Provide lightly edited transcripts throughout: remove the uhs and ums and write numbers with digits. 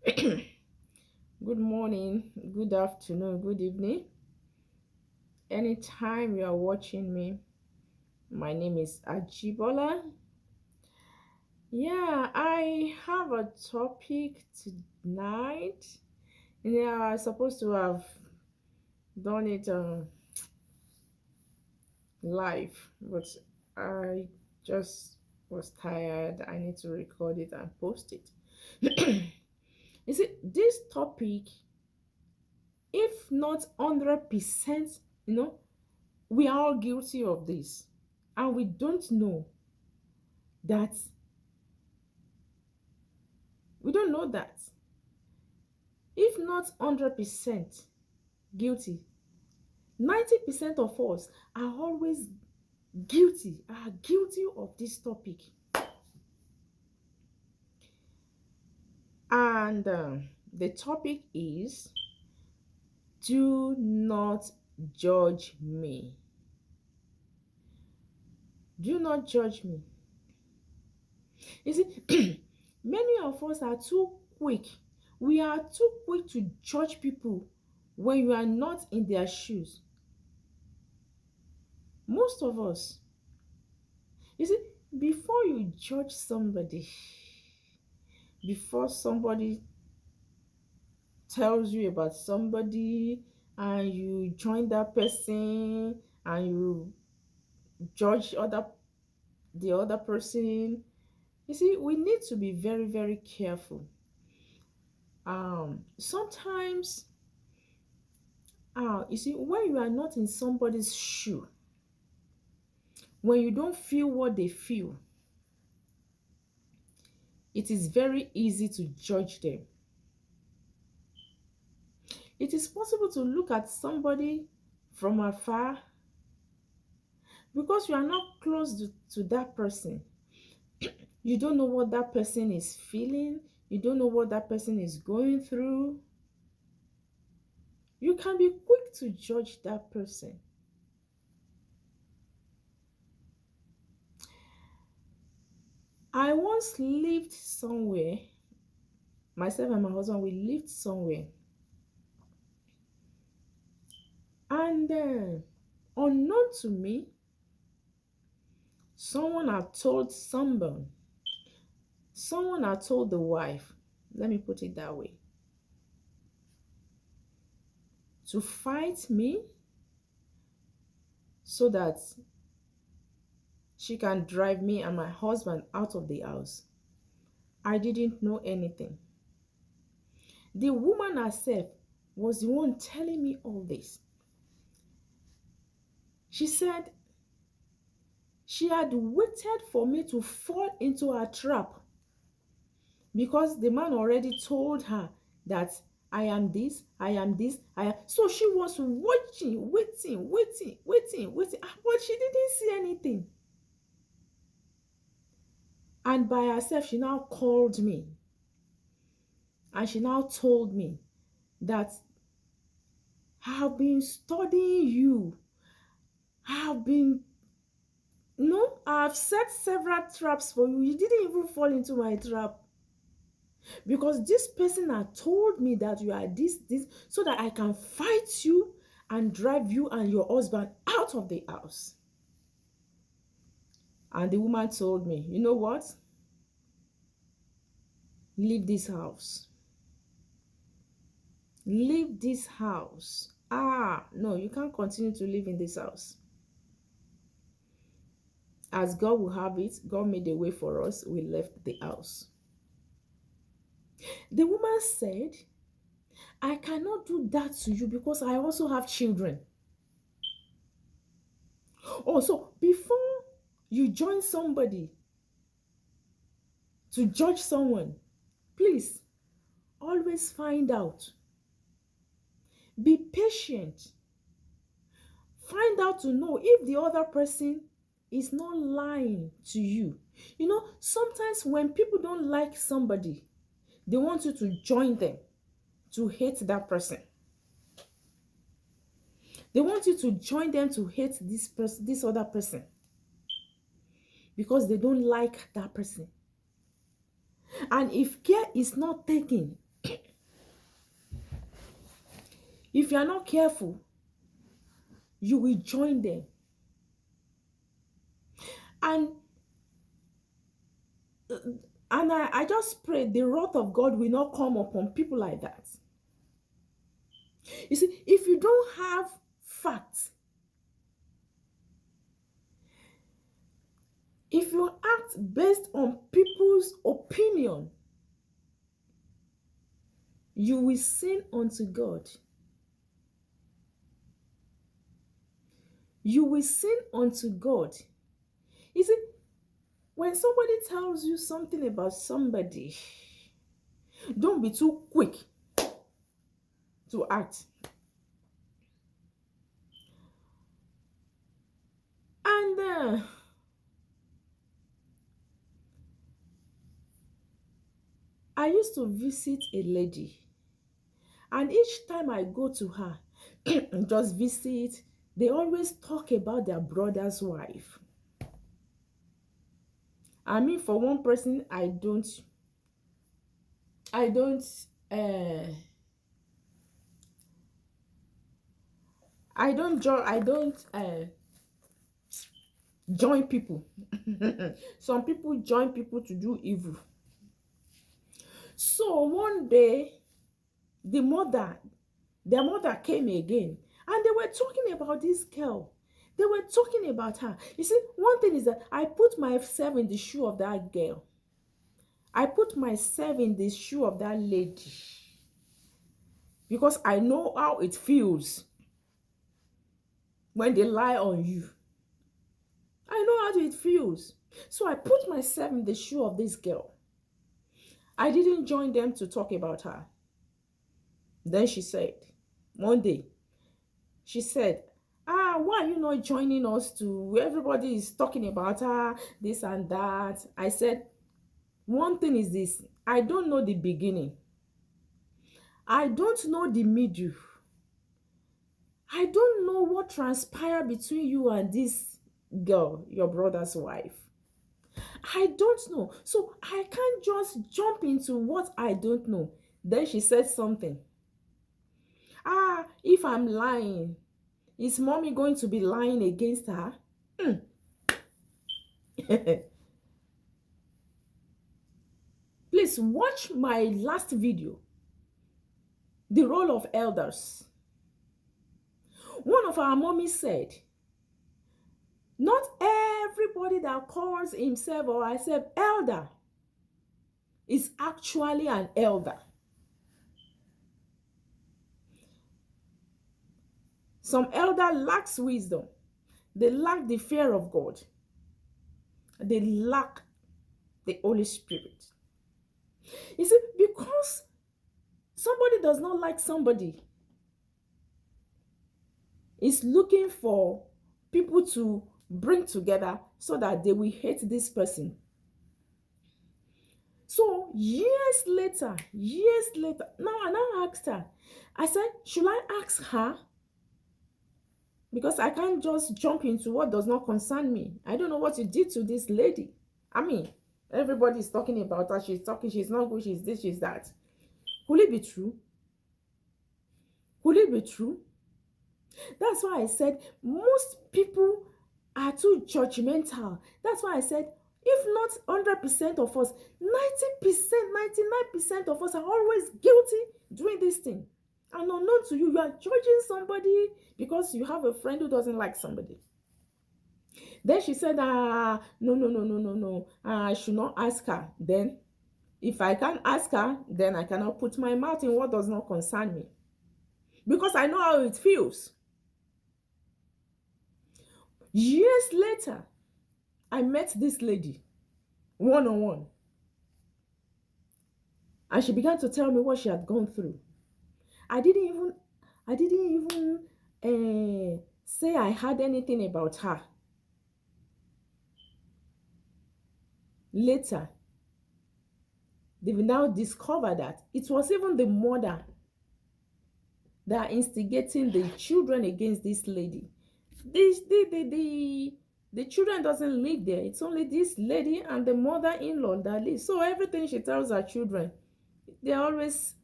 Good morning, good afternoon, good evening. Anytime you are watching me, my name is Ajibola. Yeah, I have a topic tonight. Yeah, I was supposed to have done it live, but I just was tired. I need to record it and post it. You see, this topic, if not 100%, we are all guilty of this, and we don't know that. We don't know that. If not 100% guilty, 90% of us are always guilty of this topic. And the topic is, do not judge me. Do not judge me. You see, many of us are too quick. We are too quick to judge people when you are not in their shoes. Most of us, you see, before you judge somebody, before somebody tells you about somebody and you join that person and you judge the other person, you see, we need to be very, very careful. Sometimes, you see, when you are not in somebody's shoe, when you don't feel what they feel, it is very easy to judge them. It is possible to look at somebody from afar because you are not close to that person. You don't know what that person is feeling. You don't know what that person is going through. You can be quick to judge that person. I once lived somewhere, myself and my husband, we lived somewhere. And unknown to me, someone had told the wife, let me put it that way, to fight me so that she can drive me and my husband out of the house. I didn't know anything. The woman herself was the one telling me all this. She said she had waited for me to fall into a trap because the man already told her that I am this, I am this, I am. So she was watching, waiting, but she didn't see anything. And by herself, she now called me and she now told me that I have been studying you. I have been, no, I have set several traps for you. You didn't even fall into my trap. Because this person had told me that you are this, so that I can fight you and drive you and your husband out of the house. And the woman told me, you know what? Leave this house. Leave this house. No, you can't continue to live in this house. As God will have it, God made a way for us. We left the house. The woman said, I cannot do that to you because I also have children. Oh, so before you join somebody to judge someone, please always find out. Be patient. Find out to know if the other person is not lying to you. You know, sometimes when people don't like somebody, they want you to join them to hate that person. They want you to join them to hate this other person because they don't like that person. And if care is not taken, If you are not careful, you will join them. And I just pray the wrath of God will not come upon people like that. You see, if you don't have facts, if you act based on people's opinion, you will sin unto God. You will sin unto God. You see, when somebody tells you something about somebody, don't be too quick to act. And I used to visit a lady, and each time I go to her, just visit, they always talk about their brother's wife. I mean, for one person, I don't, uh, I don't join people. Some people join people to do evil. So one day, their mother came again, and they were talking about this girl. They were talking about her. You see, one thing is that I put myself in the shoe of that girl. I put myself in the shoe of that lady because I know how it feels when they lie on you. I know how it feels. So I put myself in the shoe of this girl. I didn't join them to talk about her. Then she said, one day, she said, why are you not joining us to, everybody is talking about her, this and that. I said, one thing is this, I don't know the beginning. I don't know the middle. I don't know what transpired between you and this girl, your brother's wife. I don't know. So I can't just jump into what I don't know. Then she said something. If I'm lying, is mommy going to be lying against her? Please watch my last video, the role of elders. One of our mommies said, not everybody that calls himself or herself elder is actually an elder. Some elder lacks wisdom. They lack the fear of God. They lack the Holy Spirit. You see, because somebody does not like somebody, is looking for people to bring together so that they will hate this person. So years later, now I now asked her, I said, should I ask her? Because I can't just jump into what does not concern me. I don't know what you did to this lady. I mean, everybody is talking about her. She's talking, she's not good, she's this, she's that. Could it be true? Could it be true? That's why I said most people are too judgmental. That's why I said, if not 100% of us, 90%, 99% of us are always guilty doing this thing. And unknown to you, you are judging somebody because you have a friend who doesn't like somebody. Then she said, no. I should not ask her. Then, if I can't ask her, then I cannot put my mouth in what does not concern me. Because I know how it feels. Years later, I met this lady one-on-one. And she began to tell me what she had gone through. I didn't even say I had anything about her. Later, they will now discover that it was even the mother that are instigating the children against this lady. The children doesn't live there. It's only this lady and the mother-in-law that live. So everything she tells her children, they always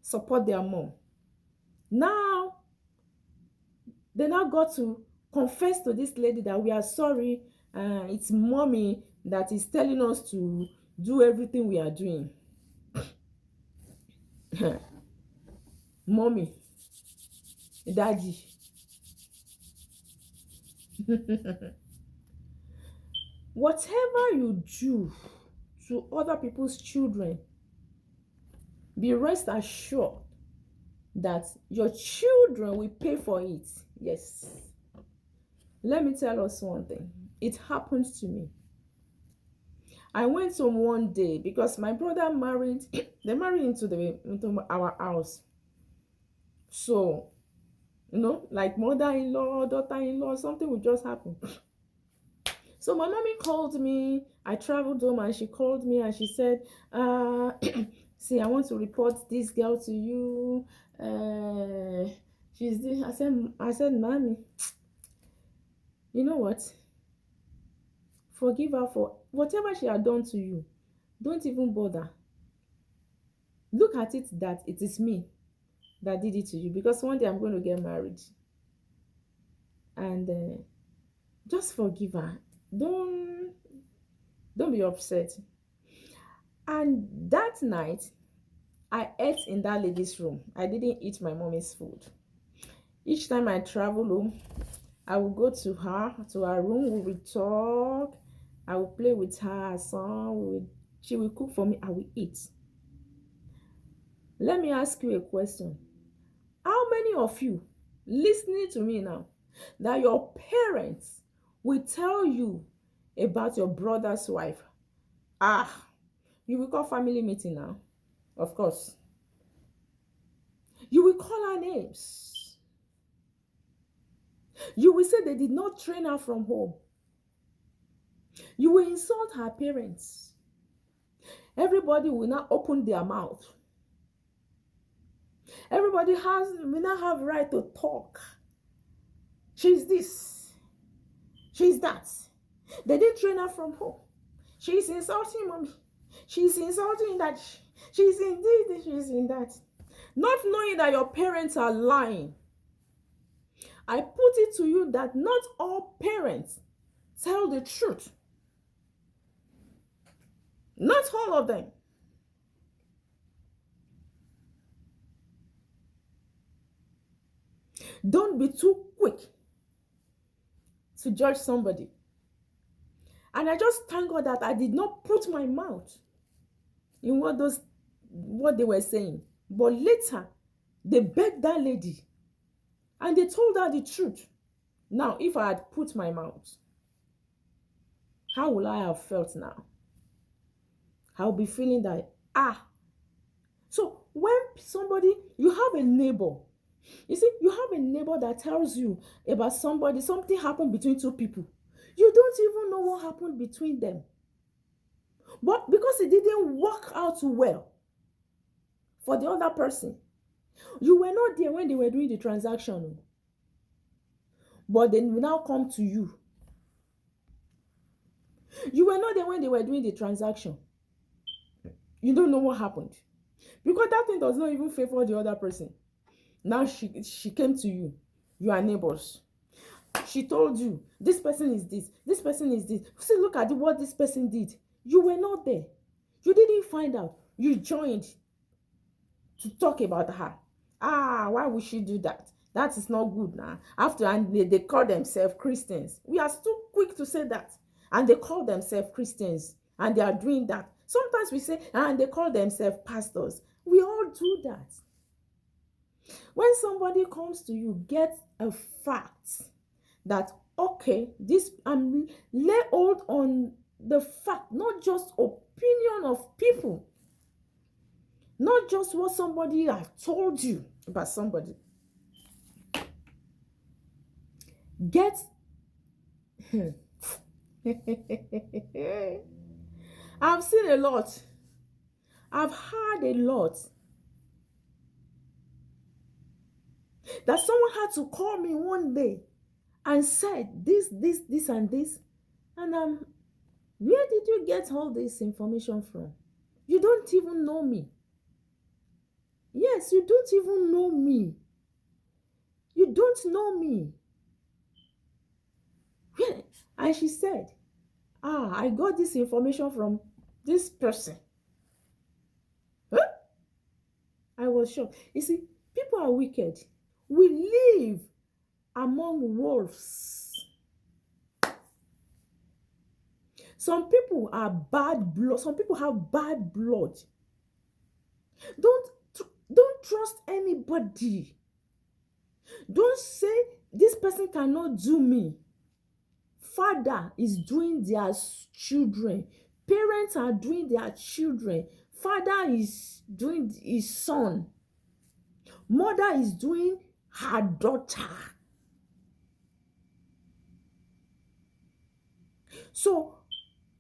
support their mom. Now they now got to confess to this lady that we are sorry. It's mommy that is telling us to do everything we are doing. Mommy, daddy. Whatever you do to other people's children, be rest assured that your children will pay for it. Yes. Let me tell us one thing. It happened to me. I went home one day because my brother married, they married into our house. So, like mother-in-law, daughter-in-law, something would just happen. So my mommy called me. I traveled home and she called me and she said, see, I want to report this girl to you. She's this. I said, mommy, you know what? Forgive her for whatever she had done to you. Don't even bother. Look at it that it is me that did it to you, because one day I'm going to get married. And just forgive her. Don't be upset. And that night, I ate in that lady's room. I didn't eat my mommy's food. Each time I travel home, I will go to her room. We will talk. I will play with her a song. She will cook for me. I will eat. Let me ask you a question. How many of you listening to me now that your parents will tell you about your brother's wife? You will call family meeting now. Of course. You will call her names. You will say they did not train her from home. You will insult her parents. Everybody will now open their mouth. Everybody will not have right to talk. She's this. She's that. They didn't train her from home. She's insulting mommy. She's insulting that. She's in this. She's in that. Not knowing that your parents are lying. I put it to you that not all parents tell the truth. Not all of them. Don't be too quick to judge somebody. And I just thank God that I did not put my mouth in what they were saying. But later, they begged that lady and they told her the truth. Now, if I had put my mouth, how will I have felt now? I'll be feeling that, So when you have a neighbor, you see, you have a neighbor that tells you about something happened between two people. You don't even know what happened between them. But because it didn't work out well for the other person, you were not there when they were doing the transaction. But they will now come to you. You were not there when they were doing the transaction. You don't know what happened. Because that thing does not even favor the other person. Now she came to you. You are neighbors. She told you, this person is this person is this. See, look at what this person did. You were not there. You didn't find out. You joined to talk about her. Why would she do that? That is not good now. And they call themselves Christians. We are too quick to say that. And they call themselves Christians. And they are doing that. Sometimes we say, and they call themselves pastors. We all do that. When somebody comes to you, get a fact that, okay, lay hold on the fact, not just opinion of people, not just what somebody has told you about somebody. Get I've seen a lot. I've heard a lot. That someone had to call me one day and said this, and this. And where did you get all this information from? You don't even know me. Yes, you don't even know me. You don't know me. And she said, I got this information from this person. Huh? I was shocked. You see, people are wicked. We live among wolves. Some people are bad blood. Some people have bad blood. Don't don't trust anybody. Don't say this person cannot do me. Father is doing their children. Parents are doing their children. Father is doing his son. Mother is doing her daughter. So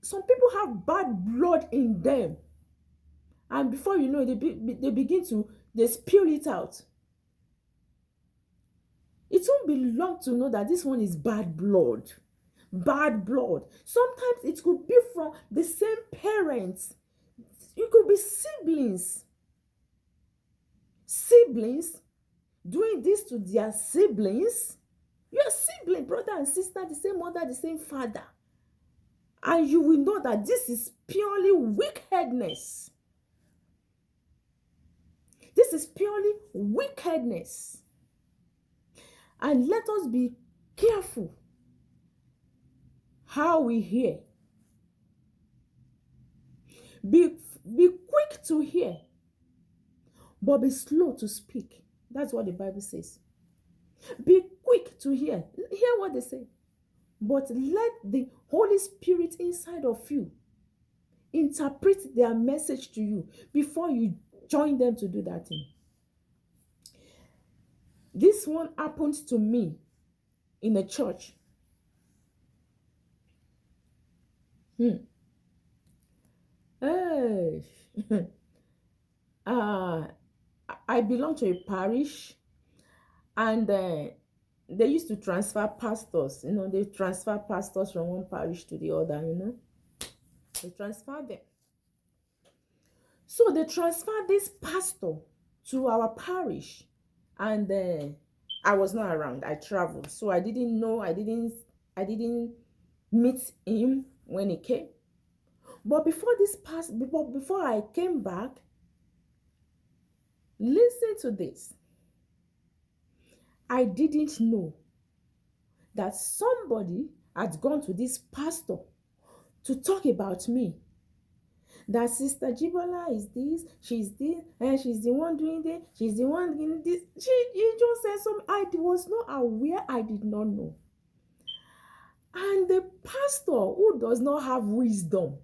some people have bad blood in them, and before you know, they begin to they spill it out. It won't be long to know that this one is bad blood. Bad blood. Sometimes it could be from the same parents. It could be siblings. Siblings doing this to their siblings. Your sibling, brother and sister, the same mother, the same father. And you will know that this is purely wickedness. This is purely wickedness. And let us be careful how we hear. Be quick to hear, but be slow to speak. That's what the Bible says. Be quick to hear. Hear what they say. But let the Holy Spirit inside of you interpret their message to you before you join them to do that thing. This one happened to me in a church. Hey. I belong to a parish, and they used to transfer pastors. They transfer pastors from one parish to the other. They transfer them. So they transferred this pastor to our parish, and I was not around. I traveled, so I didn't know. I didn't meet him when he came. But before I came back, listen to this. I didn't know that somebody had gone to this pastor to talk about me. That Sister Ajibola is this, she's this, and she's the one doing this, she's the one doing this. He just said something. I was not aware, I did not know. And the pastor, who does not have wisdom,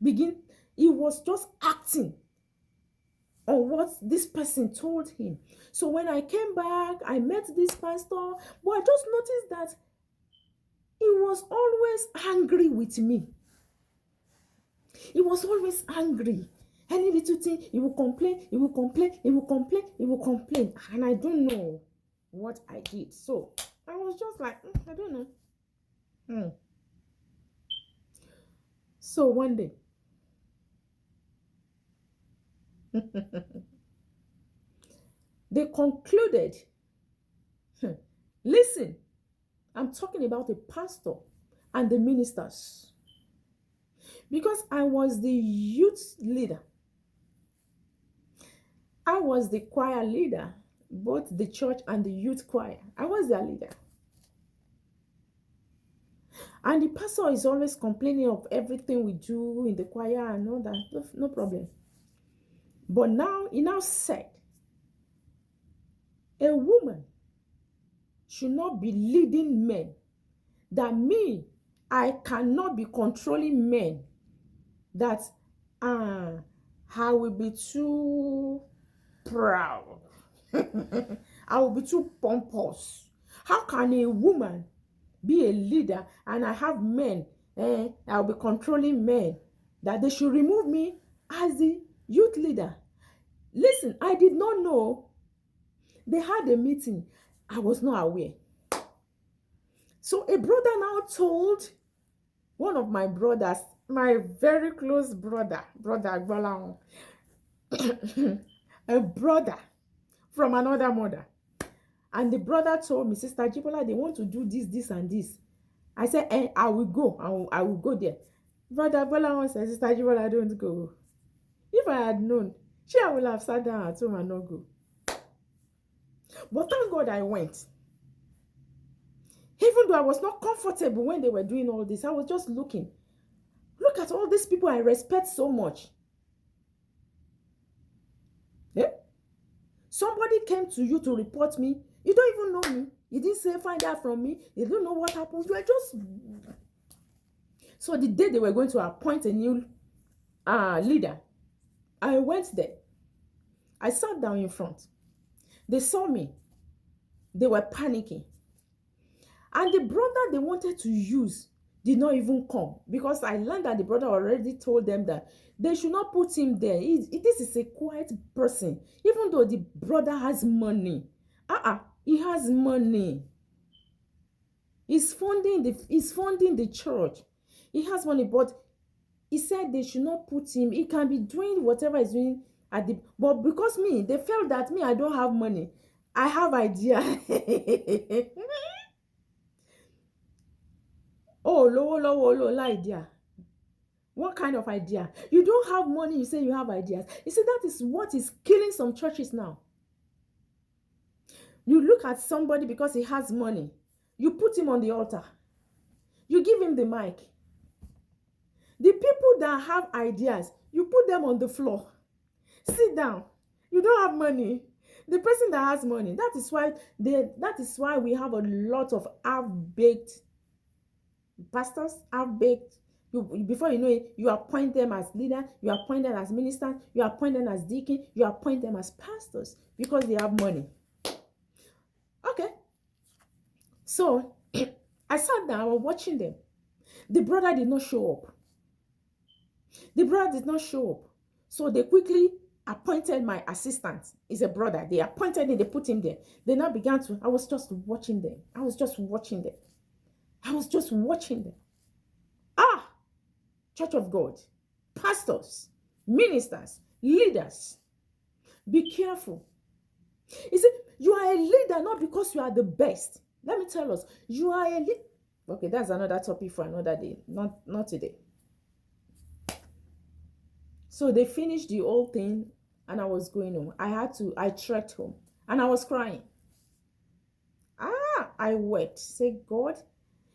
he was just acting on what this person told him. So when I came back, I met this pastor, but I just noticed that he was always angry with me. He was always angry. Any little thing, he will complain, he will complain, he will complain, he will complain. And I don't know what I did. So I was just like, I don't know. So one day, they concluded, listen, I'm talking about the pastor and the ministers. Because I was the youth leader. I was the choir leader, both the church and the youth choir. I was their leader. And the pastor is always complaining of everything we do in the choir and all that. No problem. But now, he now said, a woman should not be leading men. That me, I cannot be controlling men. That I will be too proud. I will be too pompous. How can a woman be a leader and I have men? I'll be controlling men. That they should remove me as the youth leader. Listen, I did not know. They had a meeting. I was not aware. So a brother now told one of my brothers, my very close brother Ajibola, a brother from another mother. And the brother told me, Sister Ajibola, they want to do this, this, and this. I said, I will go. I will go there. Brother Bola said, Sister Ajibola, don't go. If I had known, I would have sat down at home and not go. But thank God I went. Even though I was not comfortable when they were doing all this, I was just looking. Look at all these people I respect so much. Yeah? Somebody came to you to report me. You don't even know me. You didn't say find out from me. You don't know what happened. You were just... So the day they were going to appoint a new leader, I went there. I sat down in front. They saw me. They were panicking. And the brother they wanted to use did not even come, because I learned that the brother already told them that they should not put him there. This is a quiet person. Even though the brother has money. He has money. He's funding the church. He has money, but he said they should not put him. He can be doing whatever he's doing but because they felt that I don't have money. I have idea. Oh, low idea. What kind of idea? You don't have money, you say you have ideas. You see, that is what is killing some churches now. You look at somebody because he has money. You put him on the altar. You give him the mic. The people that have ideas, you put them on the floor. Sit down. You don't have money. The person that has money, that is why we have a lot of half-baked pastors, half-baked. Before you know it, you appoint them as leader, you appoint them as minister, you appoint them as deacon, you appoint them as pastors because they have money. Okay. So I sat down, I was watching them. The brother did not show up. So they quickly appointed my assistant. He's a brother. They appointed him, they put him there. They now began to, I was just watching them. Church of God, pastors, ministers, leaders, be careful. You see, you are a leader not because you are the best. Let me tell us, you are a leader. Okay, that's another topic for another day, not today. So they finished the whole thing and I was going home. I trekked home and I was crying. I wept. Say, God,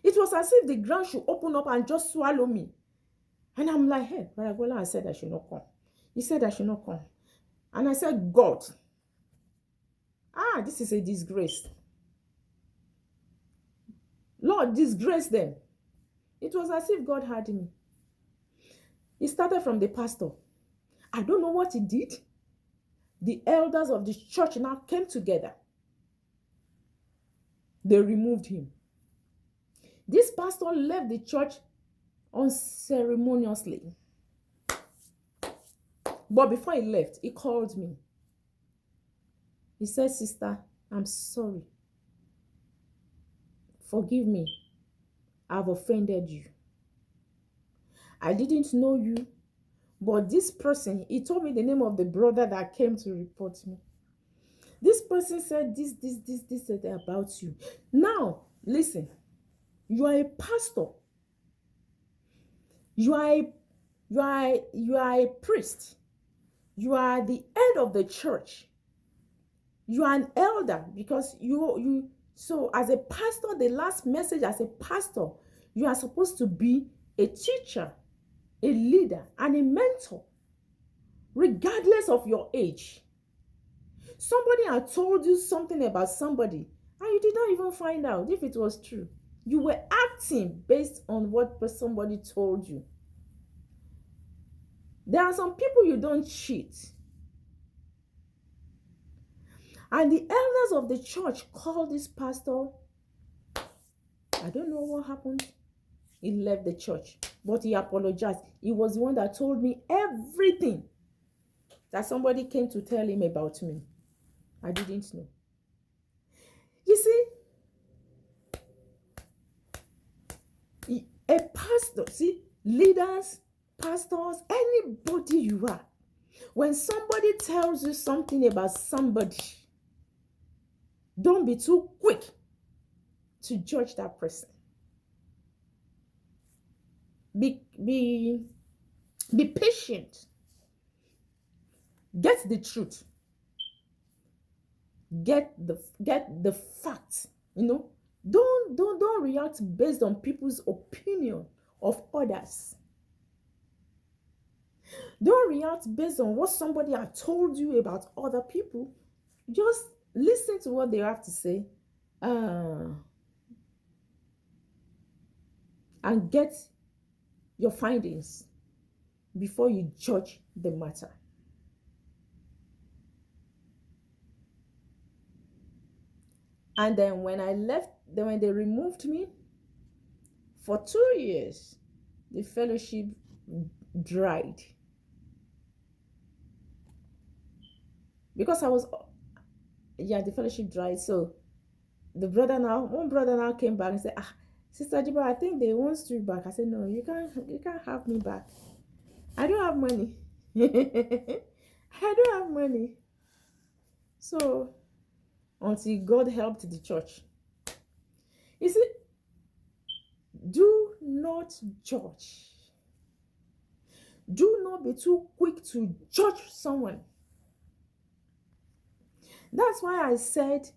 it was as if the ground should open up and just swallow me. And I'm like, hey, but Ajibola said I should not come. He said I should not come. And I said, God, this is a disgrace. Lord, disgrace them. It was as if God had me. It started from the pastor. I don't know what he did. The elders of the church now came together. They removed him. This pastor left the church unceremoniously. But before he left, he called me. He said, Sister, I'm sorry. Forgive me. I've offended you. I didn't know you, but this person, he told me the name of the brother that came to report me. This person said this about you. Now, listen, you are a pastor. You are a priest. You are the head of the church. You are an elder because so as a pastor, the last message as a pastor, you are supposed to be a teacher, a leader, and a mentor, regardless of your age. Somebody had told you something about somebody, and you did not even find out if it was true. You were acting based on what somebody told you. There are some people you don't cheat. And the elders of the church called this pastor. I don't know what happened. He left the church, but he apologized. He was the one that told me everything that somebody came to tell him about me. I didn't know. You see, a pastor, leaders, pastors, anybody you are, when somebody tells you something about somebody, Don't be too quick to judge that person. Be be be patient. Get the truth. Get the facts. Don't react based on people's opinion of others. Don't react based on what somebody had told you about other people. Just listen to what they have to say, uh, and get your findings before you judge the matter. And then when I left, then when they removed me for 2 years, the fellowship dried because I was, yeah, the fellowship dried. So one brother now came back and said, ah, Sister Ajibola, I think they want you back. I said, no, you can't have me back. I don't have money. I don't have money. So until God helped the church. You see, do not judge. Do not be too quick to judge someone. That's why I said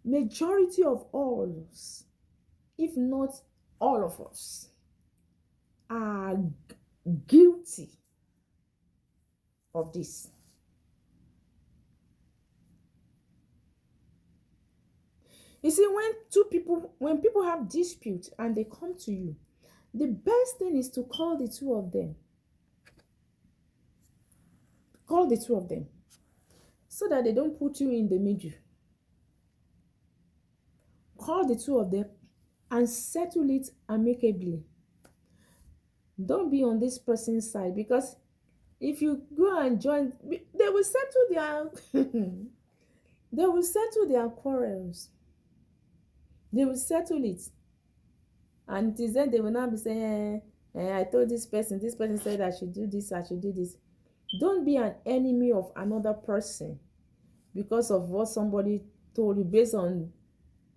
majority of us, if not all of us, are guilty of this. You see, when people have dispute and they come to you, the best thing is to call the two of them. Call the two of them so that they don't put you in the middle. Call the two of them and settle it amicably. Don't be on this person's side, because if you go and join, they will settle their they will settle their quarrels. They will settle it. And it is then they will now be saying, I told this person said I should do this, I should do this. Don't be an enemy of another person because of what somebody told you based on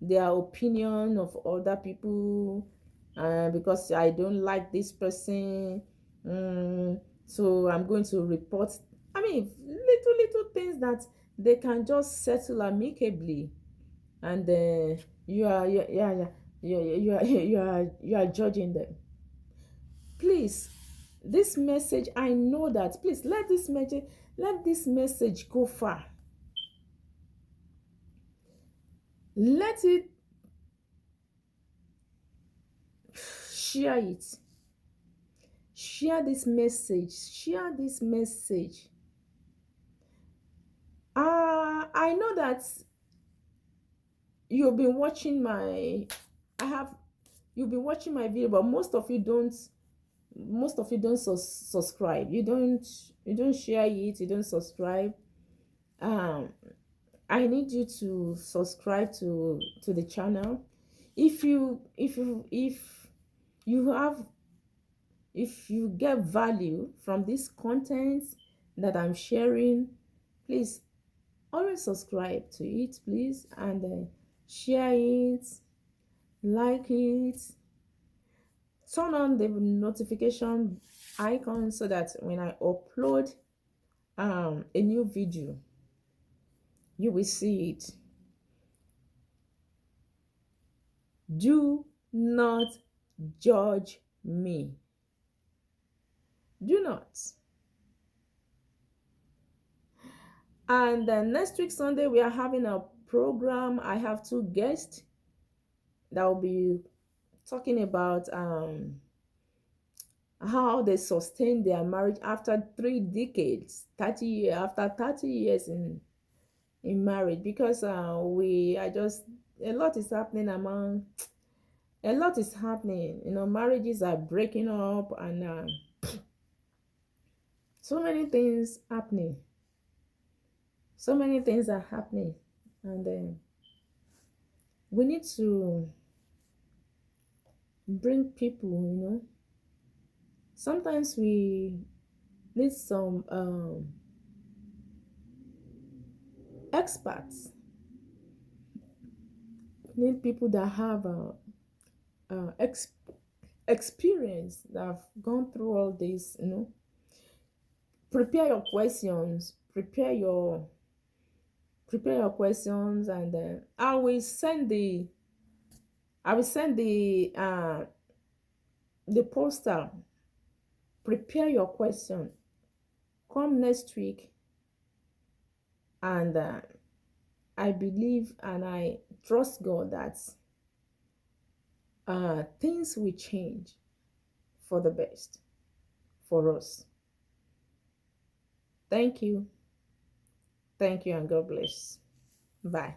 their opinion of other people, because I don't like this person, so I'm going to report. I mean, little things that they can just settle amicably, and you are yeah, you are judging them. Please, this message, I know that. Please let this message go far. Let it share it. Share this message. Share this message. I know that you've been watching my I have you've been watching my video, but most of you don't subscribe. You don't share it, you don't subscribe. um I need you to subscribe to the channel. If you if you if you have if you get value from this content that I'm sharing, please always subscribe to it, please, and share it, like it, turn on the notification icon so that when I upload a new video, you will see it. Do not judge me. Do not. And next week Sunday we are having a program. I have two guests that will be talking about how they sustain their marriage after 3 decades, 30 years, after 30 years in marriage, because we are just a lot is happening among a lot is happening. Marriages are breaking up, and so many things happening. So many things are happening, and we need to bring people. Sometimes we need some experts need people that have experience, that have gone through all this. Prepare your questions. Prepare your questions, and I will send the poster. Prepare your question. Come next week, and I believe and I trust God that things will change for the best for us. Thank you. Thank you, and God bless. Bye.